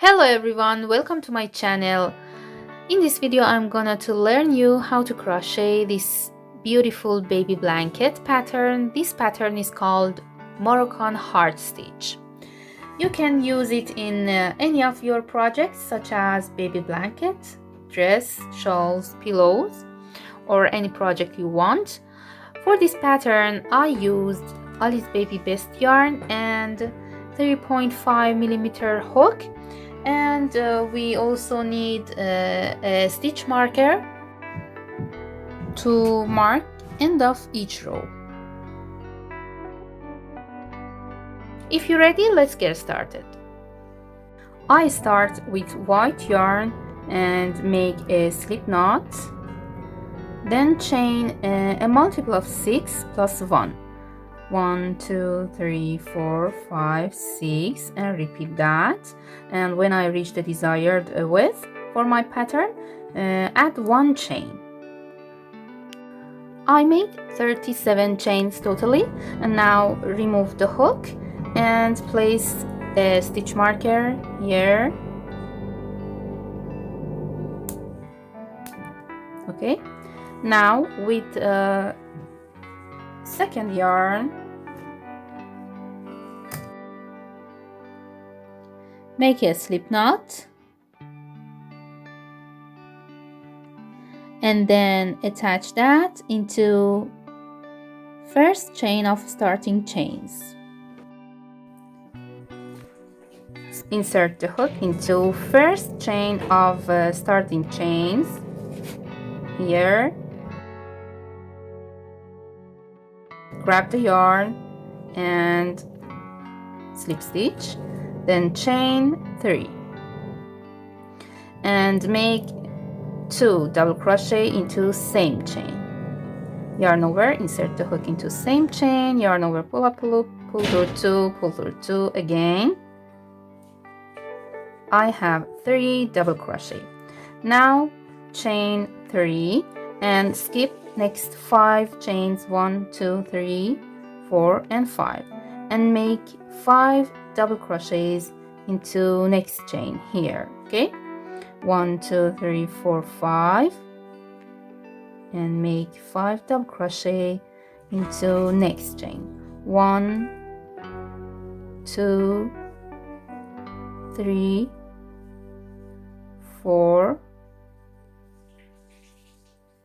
Hello everyone, welcome to my channel. In this video I'm gonna to learn you how to crochet this beautiful baby blanket pattern. This pattern is called Moroccan heart stitch. You can use it in any of your projects such as baby blanket, dress, shawls, pillows, or any project you want. For this pattern I used Alice Baby Best yarn and 3.5mm hook, and we also need a stitch marker to mark end of each row. If you're ready, let's get started. I start with white yarn and make a slip knot, then chain a multiple of 6 plus 1. 1 2 3 4 5 6 and repeat that, and when I reach the desired width for my pattern, add 1 chain. I made 37 chains totally, and now remove the hook and place a stitch marker here. Okay, now with second yarn, make a slip knot and then attach that into first chain of starting chains. Insert the hook into first chain of starting chains here. Grab the yarn and slip stitch, then chain 3 and make 2 double crochet into same chain. Yarn over, insert the hook into same chain, yarn over, pull up, pull up, pull through 2 again. I have 3 double crochet. Now chain 3 and skip next 5 chains, 1 2 3 4 and 5, and make 5 double crochets into next chain here. Okay, 1 2 3 4 5, and make 5 double crochet into next chain. 1 2 3 4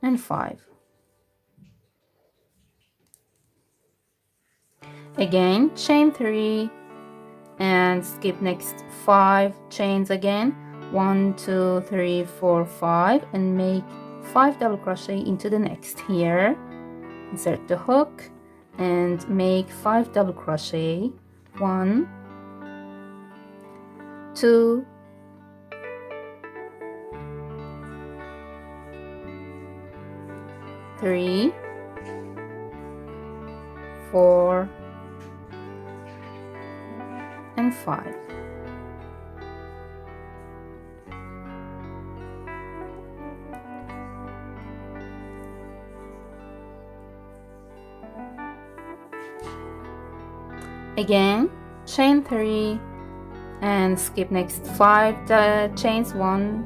and 5. Again, chain 3 and skip next 5 chains again, 1 2 3 4 5, and make 5 double crochet into the next here. Insert the hook and make 5 double crochet, 1 2 3 4 and 5. Again, chain 3 and skip next 5 chains, 1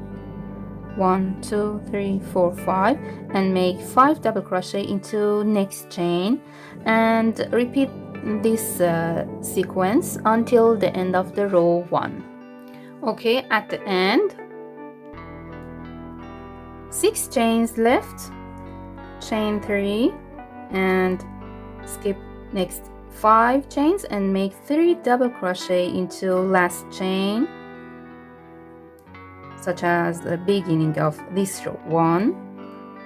2 3 4 5, and make 5 double crochet into next chain, and repeat this sequence until the end of the row 1. Okay, at the end, 6 chains left, chain 3 and skip next 5 chains and make 3 double crochet into last chain, such as the beginning of this row, 1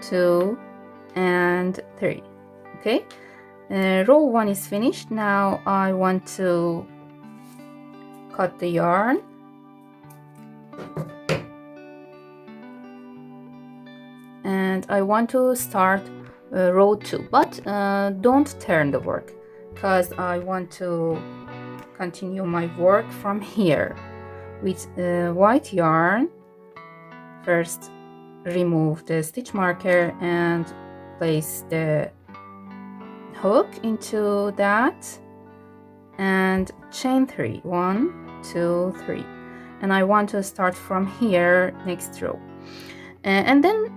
2 and 3. Okay, row 1 is finished. Now I want to cut the yarn and I want to start row 2, but don't turn the work because I want to continue my work from here with white yarn. First, remove the stitch marker and place the hook into that and chain 3, 1 2 3, and I want to start from here, next row, and then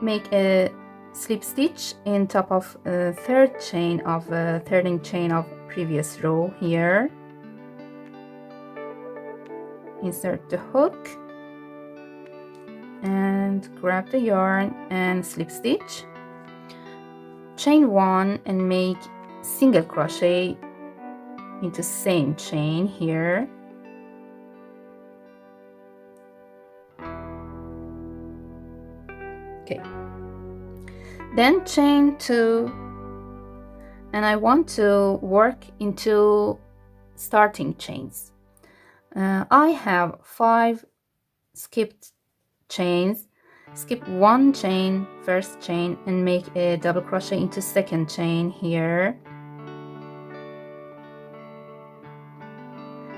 make a slip stitch in top of third chain of third chain of previous row here. Insert the hook and grab the yarn and slip stitch, chain 1 and make single crochet into same chain here. Okay, then chain 2, and I want to work into starting chains. I have 5 skipped chains. Skip 1 chain, first chain, and make a double crochet into second chain here.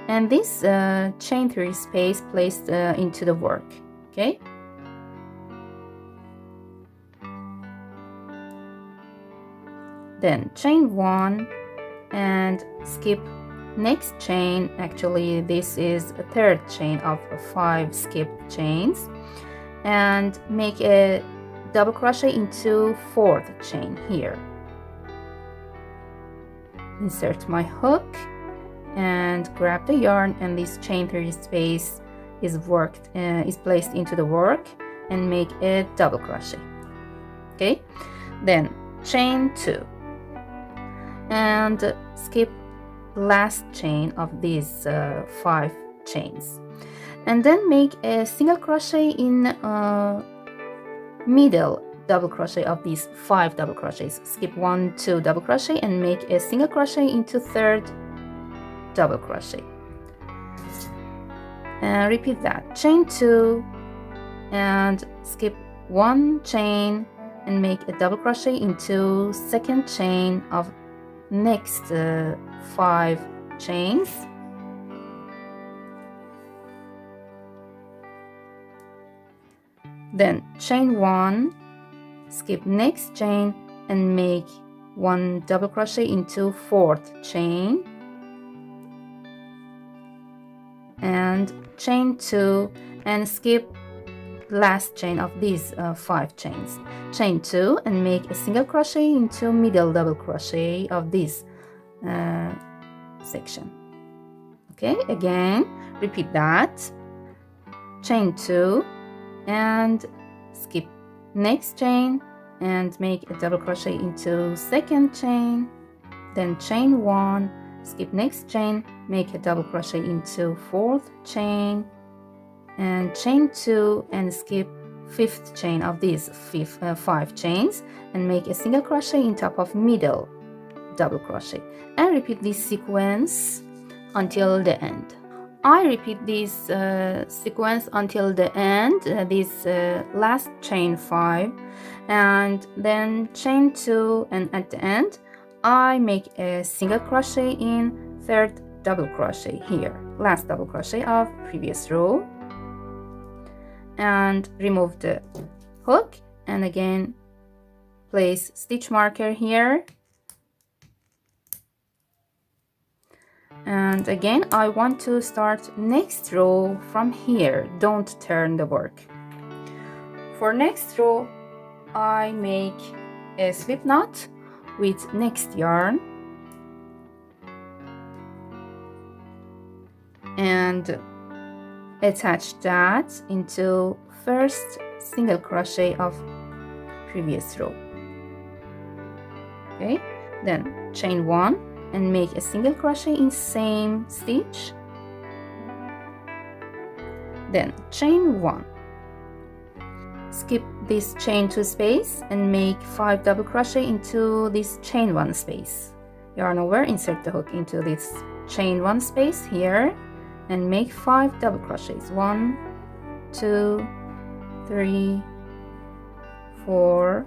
And this chain 3 space placed into the work. Okay. Then chain 1 and skip next chain. Actually this is a third chain of 5 skipped chains, and make a double crochet into fourth chain here. Insert my hook and grab the yarn, and this chain 3 space is placed into the work, and make a double crochet. Okay, then chain 2 and skip last chain of these 5 chains, and then make a single crochet in middle double crochet of these 5 double crochets. Skip 1, 2 double crochet and make a single crochet into third double crochet, and repeat that. Chain 2 and skip 1 chain and make a double crochet into second chain of next 5 chains, then chain 1, skip next chain and make 1 double crochet into fourth chain, and chain 2 and skip last chain of these 5 chains. Chain 2 and make a single crochet into middle double crochet of this section. Okay, again repeat that. Chain 2 and skip next chain and make a double crochet into second chain, then chain 1, skip next chain, make a double crochet into fourth chain, and chain 2 and skip fifth chain of these 5 chains and make a single crochet in top of middle double crochet, and repeat this sequence until the end. I repeat this sequence until the end, this last chain 5, and then chain 2, and at the end I make a single crochet in third double crochet here, last double crochet of previous row, and remove the hook, and again place stitch marker here, and again I want to start next row from here. Don't turn the work. For next row I make a slip knot with next yarn and attach that into first single crochet of previous row. Okay, then chain 1 and make a single crochet in same stitch, then chain 1, skip this chain 2 space and make 5 double crochet into this chain 1 space. Yarn over, insert the hook into this chain 1 space here and make 5 double crochets. 1, 2, 3, 4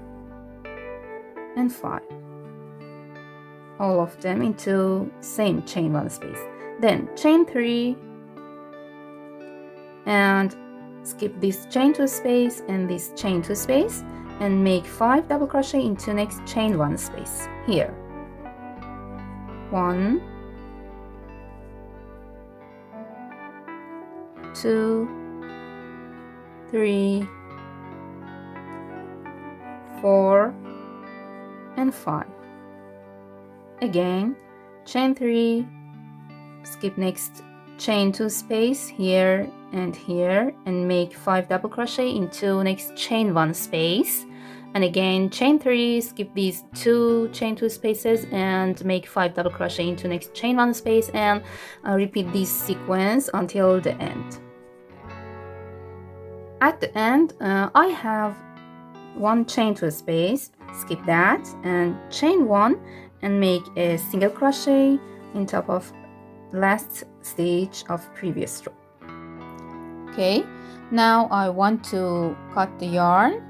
and 5, all of them into same chain 1 space. Then chain 3 and skip this chain 2 space and this chain 2 space and make 5 double crochet into next chain 1 space here. 1, 2, 3, 4 and 5. Again, chain 3, skip next chain 2 space here and here, and make 5 double crochet into next chain 1 space, and again chain 3, skip these 2 chain 2 spaces and make 5 double crochet into next chain 1 space, and repeat this sequence until the end. At the end, I have 1 chain 2 space, skip that and chain 1 and make a single crochet in top of last stitch of previous row. Okay, now I want to cut the yarn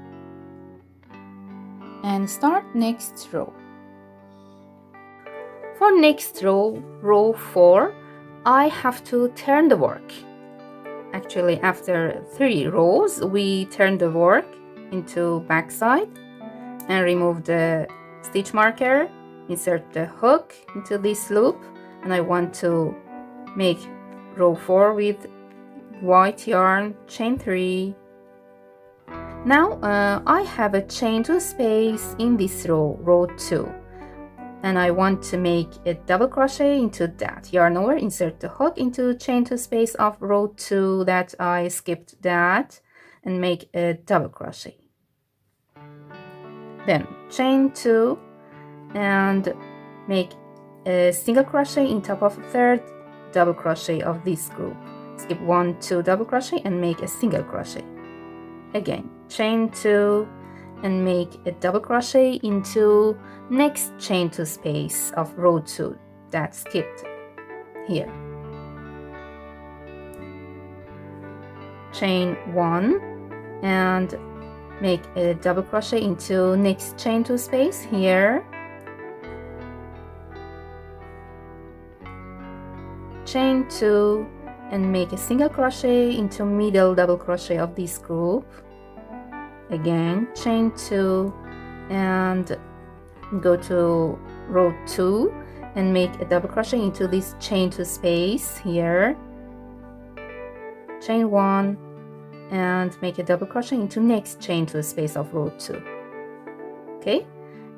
and start next row. For next row, row 4, I have to turn the work. Actually, after 3 rows, we turn the work into back side and remove the stitch marker, insert the hook into this loop, and I want to make row 4 with white yarn, chain 3. Now I have a chain 2 space in this row, row 2, and I want to make a double crochet into that. Yarn over, insert the hook into chain 2 space of row 2 that I skipped that, and make a double crochet. Then chain 2 and make a single crochet in top of third double crochet of this group. Skip 1, 2 double crochet and make a single crochet. Again, chain 2 and make a double crochet into next chain 2 space of row 2 that skipped here. Chain 1 and make a double crochet into next chain 2 space here. Chain 2 and make a single crochet into middle double crochet of this group. Again, chain 2 and go to row 2 and make a double crochet into this chain 2 space here. Chain 1 and make a double crochet into next chain 2 space of row 2. Okay,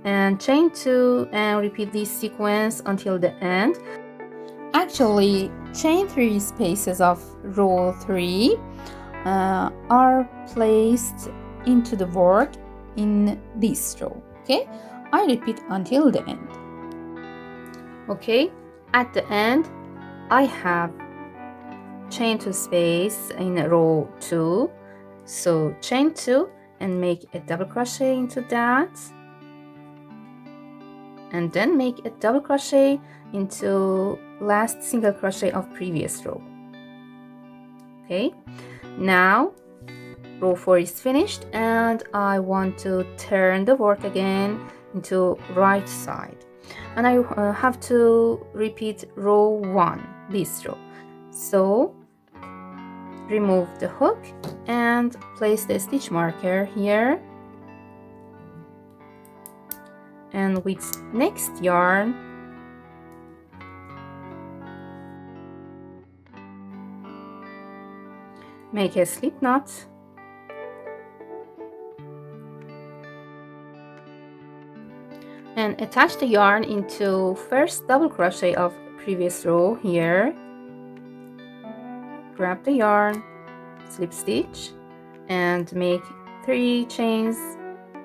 and chain 2 and repeat this sequence until the end. Actually, chain 3 spaces of row 3 are placed into the work in this row. Okay, I repeat until the end. Okay, at the end I have chain 2 space in row 2, so chain 2 and make a double crochet into that, and then make a double crochet into last single crochet of previous row. Okay, now row 4 is finished and I want to turn the work again into right side, and I have to repeat row 1, this row. So remove the hook and place the stitch marker here, and with next yarn make a slip knot and attach the yarn into first double crochet of previous row here. Grab the yarn, slip stitch, and make 3 chains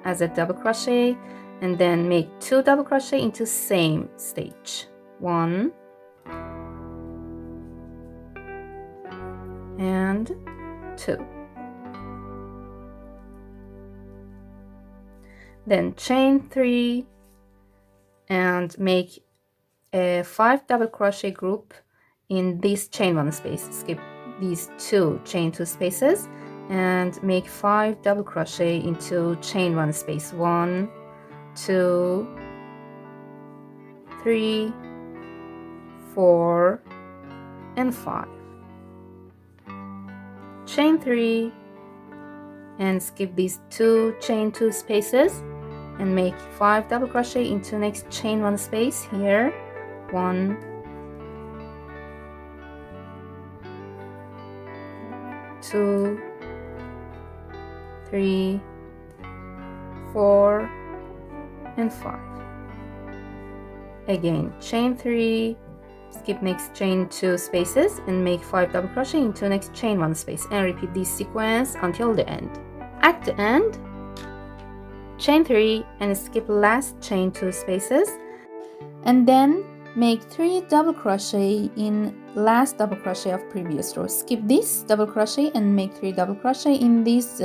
as a double crochet, and then make 2 double crochet into same stitch. 1 and 2. Then chain 3 and make a 5 double crochet group in this chain 1 space. Skip these 2 chain 2 spaces and make 5 double crochet into chain 1 space. 1, 2, 3, 4 and 5. Chain 3 and skip these 2 chain 2 spaces and make 5 double crochet into next chain 1 space here. 1, 2, 3, 4 and 5. Again, chain 3, skip next chain 2 spaces and make 5 double crochet into next chain 1 space, and repeat this sequence until the end. At the end, chain 3 and skip last chain 2 spaces, and then make 3 double crochet in last double crochet of previous row. Skip this double crochet and make 3 double crochet in this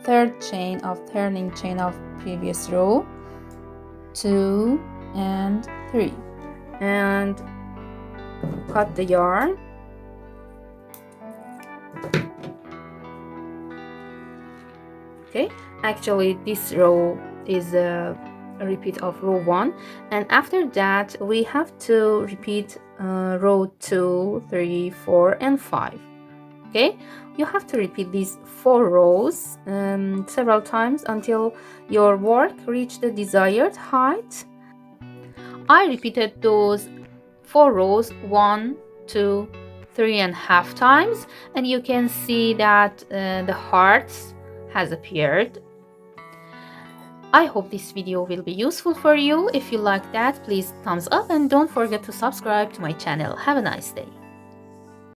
third chain of turning chain of previous row, 2 and 3, and cut the yarn. Okay, actually this row is a repeat of row 1, and after that we have to repeat row 2, 3, 4 and 5. Okay, you have to repeat these 4 rows several times until your work reach the desired height. I repeated those 4 rows 1, 2, 3.5 times, and you can see that the hearts has appeared. I hope this video will be useful for you. If you like that, please thumbs up and don't forget to subscribe to my channel. Have a nice day.